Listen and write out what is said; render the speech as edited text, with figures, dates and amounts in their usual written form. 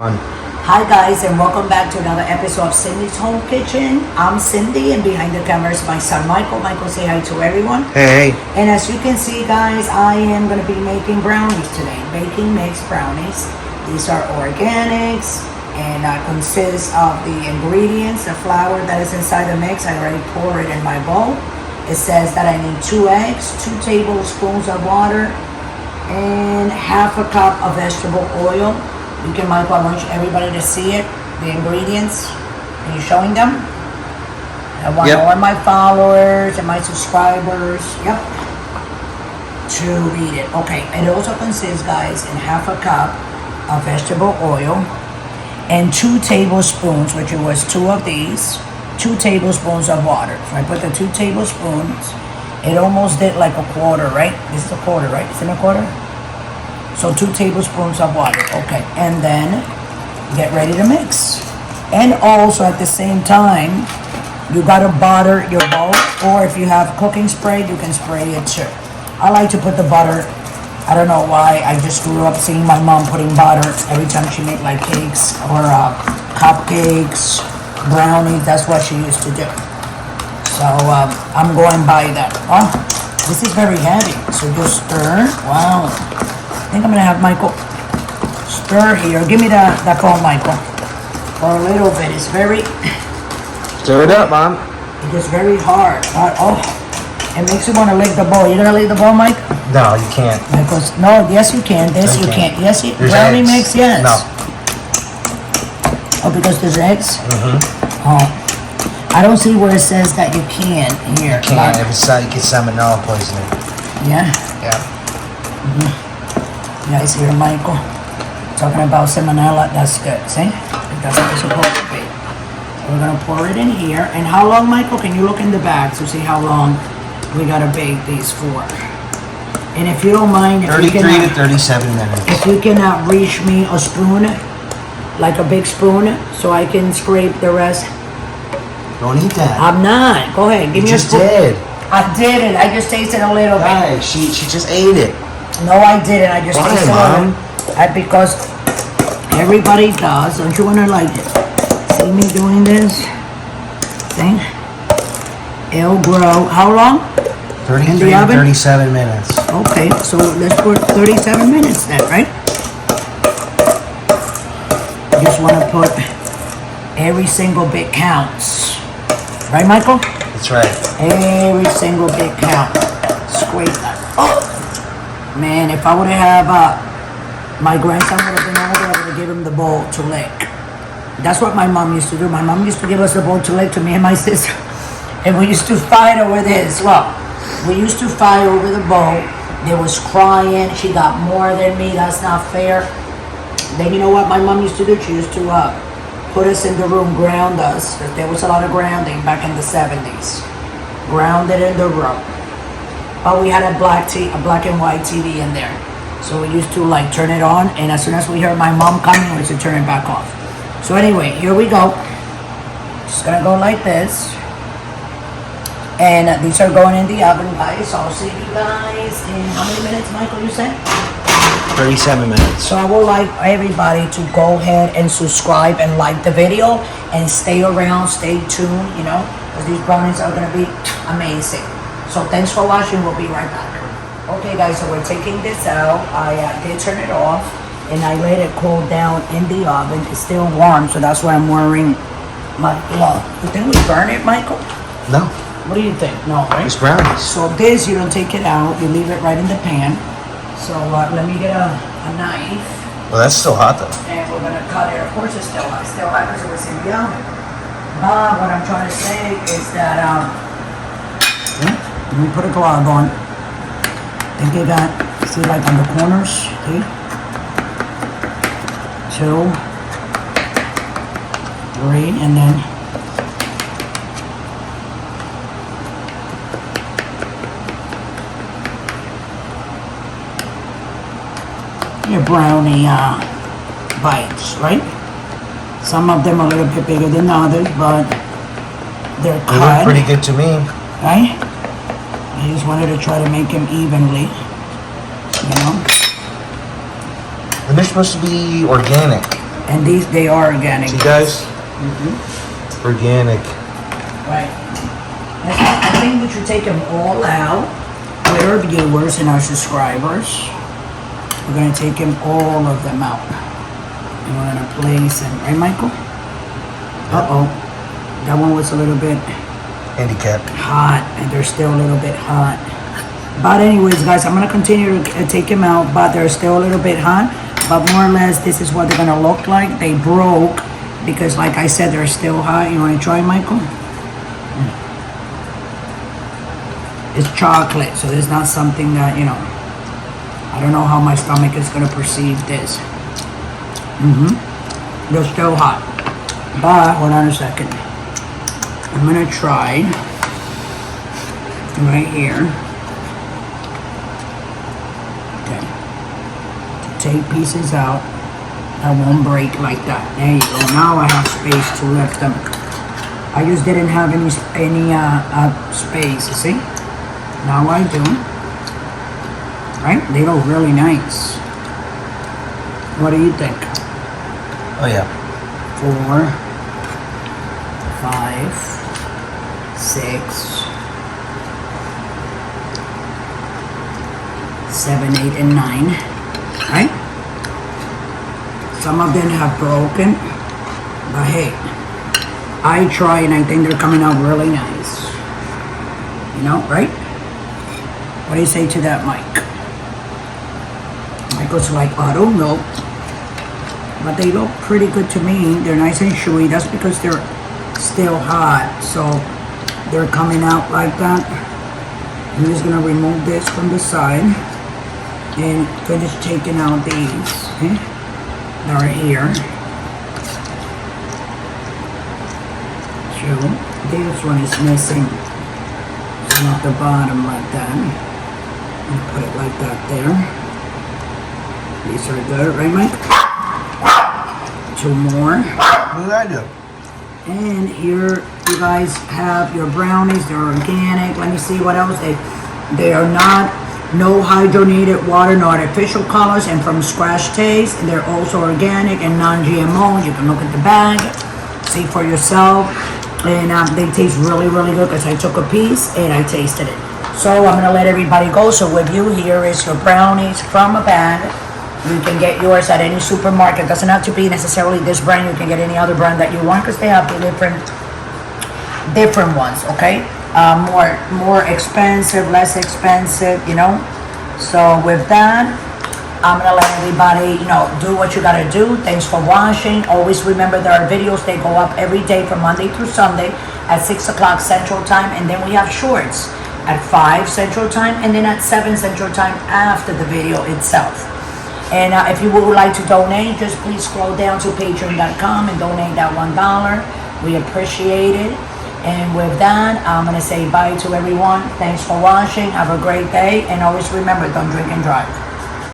Hi guys, and welcome back to another episode of Cindy's Home Kitchen. I'm Cindy, and behind the camera is my son Michael. Michael, say hi to everyone. Hey. And as you can see guys, I am going to be making brownies today. Baking mix brownies. These are organics and consist of the ingredients, the flour that is inside the mix. I already poured it in my bowl. It says that I need 2 eggs, 2 tablespoons of water, and half a cup of vegetable oil. You can, Michael, I want everybody to see it, the ingredients. Are you showing them? I want all my followers and my subscribers, to read it. Okay, it also consists, guys, in half a cup of vegetable oil and 2 tablespoons, which it was 2 of these, 2 tablespoons of water. So I put the 2 tablespoons. It almost did like a quarter, right? This is a quarter, right? Isn't it a quarter? So 2 tablespoons of water, okay. And then get ready to mix. And also at the same time, you gotta butter your bowl, or if you have cooking spray, you can spray it too. I like to put the butter, I don't know why, I just grew up seeing my mom putting butter every time she made like cakes or cupcakes, brownies, that's what she used to do. So I'm going by that. Oh, this is very heavy, so just stir, wow. I think I'm gonna have Michael stir here. Give me that phone, Michael. For a little bit. It's very... Stir it up, Mom. It's very hard. It makes you want to lick the bowl. You gonna lick the bowl, Mike? No, you can't. Michael's... No, yes you can. This you can't. Yes, you... Brownie mix, yes. No. Oh, because there's eggs? Mm-hmm. Oh. I don't see where it says that you can here. You can't. If it's you get salmonella poisoning. Yeah? Yeah. Mm-hmm. You guys hear Michael talking about salmonella? That's good, see? That's what it's supposed to be. So we're gonna pour it in here. And how long, Michael? Can you look in the back to see how long we gotta bake these for? And if you don't mind, if 33 to 37 minutes. If you cannot reach me a spoon, like a big spoon, so I can scrape the rest. Don't eat that. I'm not. Go ahead, give me a spoon. You just did. I didn't. I just tasted a little bit. Guys, she just ate it. No, I didn't. I just tasted Mom? it. Because everybody does. Don't you want to like see me doing this? See? It'll grow. How long? 33 to 37 minutes. Okay, so let's put 37 minutes then, right? I just want to put every single bit counts. Right, Michael? That's right. Every single bit counts. Scrape that. Oh! Man, if I would have my grandson would have been over there, I would have given him the bowl to lick. That's what my mom used to do. My mom used to give us the bowl to lick to me and my sister. And we used to fight over this. Look, we used to fight over the bowl. There was crying. She got more than me. That's not fair. Then you know what my mom used to do? She used to put us in the room, ground us. There was a lot of grounding back in the 70s. Grounded in the room. But we had a black and white TV in there. So we used to like turn it on, and as soon as we heard my mom coming, we used to turn it back off. So anyway, here we go. Just gonna go like this. And these are going in the oven, guys. So I'll see you guys in how many minutes, Michael, you said? 37 minutes. So I would like everybody to go ahead and subscribe and like the video and stay around, stay tuned, you know, because these brownies are gonna be amazing. So thanks for watching. We'll be right back. Okay, guys, so we're taking this out. I did turn it off, and I let it cool down in the oven. It's still warm, so that's why I'm wearing my glove. You think we burn it, Michael? No. What do you think? No, right? It's brownies. So this, you don't take it out. You leave it right in the pan. So let me get a knife. Well, that's still hot, though. And we're going to cut it. Of course, it's still hot. It's still hot because it was in the oven. But what I'm trying to say is that... Let me put a glove on. Think you got, see like on the corners, see? 2, 3, and then your brownie bites, right? Some of them are a little bit bigger than others, but they're cut. They look pretty good to me. Right? I just wanted to try to make them evenly, you know? And they're supposed to be organic. And they are organic. See, guys? Organic. Right. I think we should take them all out with our viewers and our subscribers. We're gonna take them, all of them out. And we're gonna place them, right, Michael? Uh-oh. That one was a little bit Handicap. hot, and they're still a little bit hot. But anyways, guys, I'm gonna continue to take them out, but they're still a little bit hot. But more or less, this is what they're gonna look like. They broke because, like I said, they're still hot. You wanna try, Michael? It's chocolate, so it's not something that, you know, I don't know how my stomach is gonna perceive this. They're still hot. But, hold on a second. I'm gonna try right here. Okay. To take pieces out that won't break like that. There you go. Now I have space to lift them. I just didn't have any space, you see? Now I do. Right? They look really nice. What do you think? Oh, yeah. 4, 5, 6, 7, 8, and 9. Right? Some of them have broken, but hey, I try and I think they're coming out really nice. You know, right? What do you say to that, Mike? Michael's like, I don't know. But they look pretty good to me. They're nice and chewy. That's because they're still hot. So they're coming out like that. I'm just gonna remove this from the side and finish taking out these. Okay? That are here. So this one is missing. It's not the bottom like that. And put it like that there. These are good, right, Mike? 2 more. What did I do? And here you guys have your brownies. They're organic. Let me see what else. They are not no hydrogenated water, no artificial colors, and from scratch taste. And they're also organic and non-GMO. You can look at the bag, see for yourself. And they taste really, really good because I took a piece and I tasted it. So I'm gonna let everybody go. So with you, here is your brownies from a bag. You can get yours at any supermarket. It doesn't have to be necessarily this brand. You can get any other brand that you want because they have the different ones, okay? More expensive, less expensive, you know? So with that, I'm gonna let everybody, you know, do what you gotta do. Thanks for watching. Always remember there are videos. They go up every day from Monday through Sunday at 6 o'clock Central Time. And then we have shorts at 5 Central Time and then at 7 Central Time after the video itself. And if you would like to donate, just please scroll down to patreon.com and donate that $1. We appreciate it. And with that, I'm going to say bye to everyone. Thanks for watching. Have a great day. And always remember, don't drink and drive.